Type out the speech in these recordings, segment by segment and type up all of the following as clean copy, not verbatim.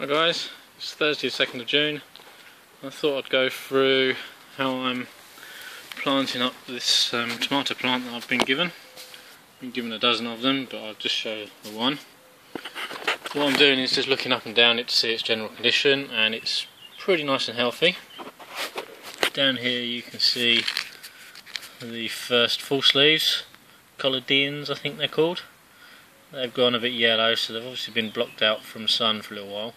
Hi guys, it's Thursday the 2nd of June. I thought I'd go through how I'm planting up this tomato plant that I've been given. I've been given a dozen of them, but I'll just show the one. What I'm doing is just looking up and down it to see its general condition, and it's pretty nice and healthy. Down here you can see the first false leaves, collodions I think they're called. They've gone a bit yellow, so they've obviously been blocked out from the sun for a little while.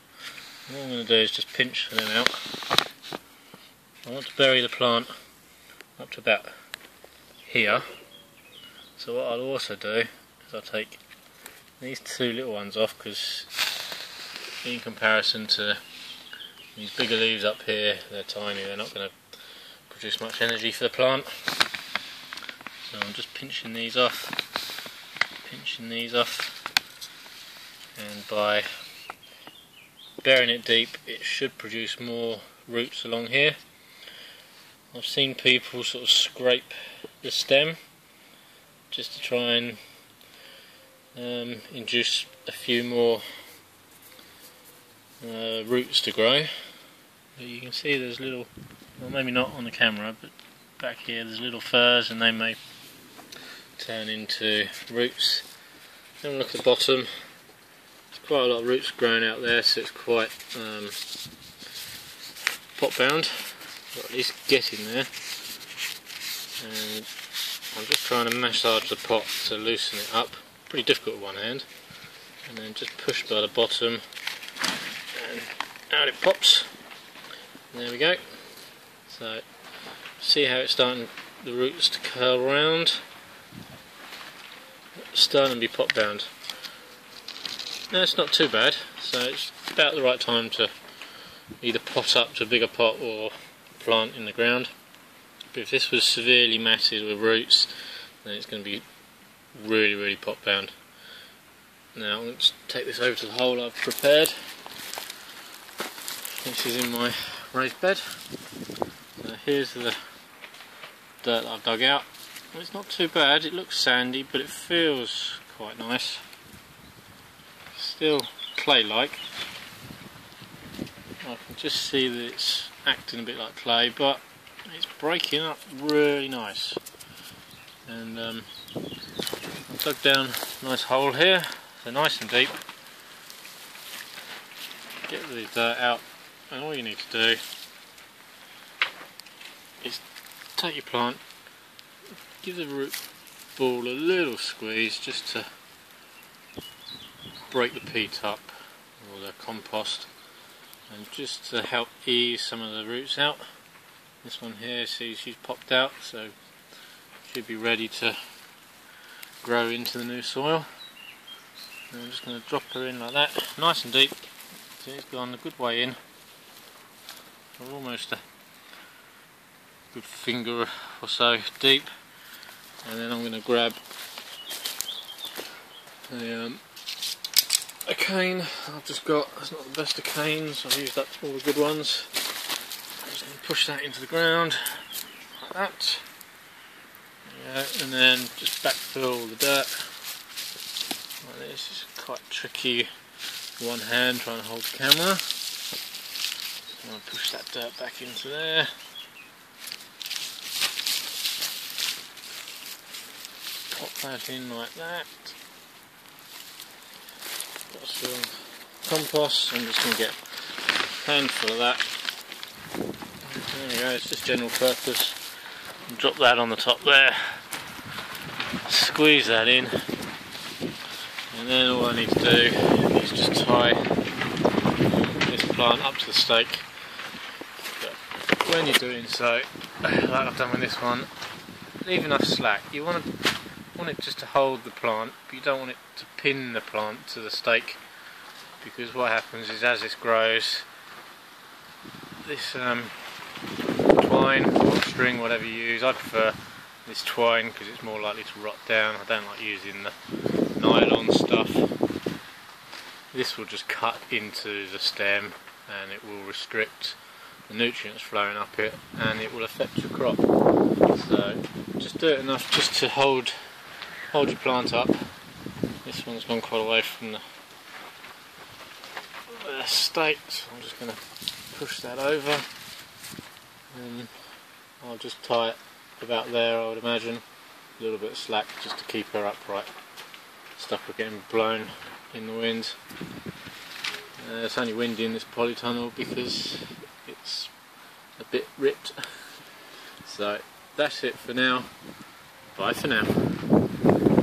What I'm going to do is just pinch them out. I want to bury the plant up to about here. So what I'll also do is I'll take these two little ones off, because in comparison to these bigger leaves up here, they're tiny, they're not going to produce much energy for the plant. So I'm just pinching these off, and by burying it deep it should produce more roots along here. I've seen people sort of scrape the stem just to try and induce a few more roots to grow. But you can see there's little, well maybe not on the camera, but back here there's little furrs, and they may turn into roots. Then look at the bottom. There's quite a lot of roots growing out there, so it's quite pot bound, or at least getting there. And I'm just trying to massage the pot to loosen it up. Pretty difficult with one hand. And then just push by the bottom, and out it pops. And there we go. So see how it's starting the roots to curl around. It's starting to be pot bound. No, it's not too bad, so it's about the right time to either pot up to a bigger pot or plant in the ground. But if this was severely matted with roots, then it's going to be really pot bound. Now I'm going to take this over to the hole I've prepared. This is in my raised bed. So here's the dirt that I've dug out. Well, it's not too bad, it looks sandy, but it feels quite nice. Still clay-like. I can just see that it's acting a bit like clay, but it's breaking up really nice. And I've dug down a nice hole here, so nice and deep. Get the dirt out, and all you need to do is take your plant, give the root ball a little squeeze just to break the peat up, or the compost, and just to help ease some of the roots out. This one here, see, she's popped out, so should be ready to grow into the new soil. And I'm just going to drop her in like that, nice and deep. See, it's gone a good way in. We're almost a good finger or so deep. And then I'm going to grab a cane I've just got. It's not the best of canes, I've used up all the good ones. I'm just going to push that into the ground like that. Yeah, and then just backfill the dirt like this. It's quite tricky with one hand trying to hold the camera. I'm going to push that dirt back into there. Pop that in like that. Got some compost. I'm just going to get a handful of that. There we go, it's just general purpose. Drop that on the top there. Squeeze that in. And then all I need to do is just tie this plant up to the stake. But when you're doing so, like I've done with this one, leave enough slack. You want it just to hold the plant, but you don't want it to pin the plant to the stake, because what happens is as this grows, this twine or string, whatever you use, I prefer this twine because it's more likely to rot down. I don't like using the nylon stuff. This will just cut into the stem and it will restrict the nutrients flowing up it, and it will affect your crop. So just do it enough just to hold your plant up. This one's gone quite away from the there staked, so I'm just going to push that over and I'll just tie it about there, I would imagine. A little bit of slack just to keep her upright. Stuff we're getting blown in the wind. It's only windy in this polytunnel because it's a bit ripped. So that's it for now. Bye for now.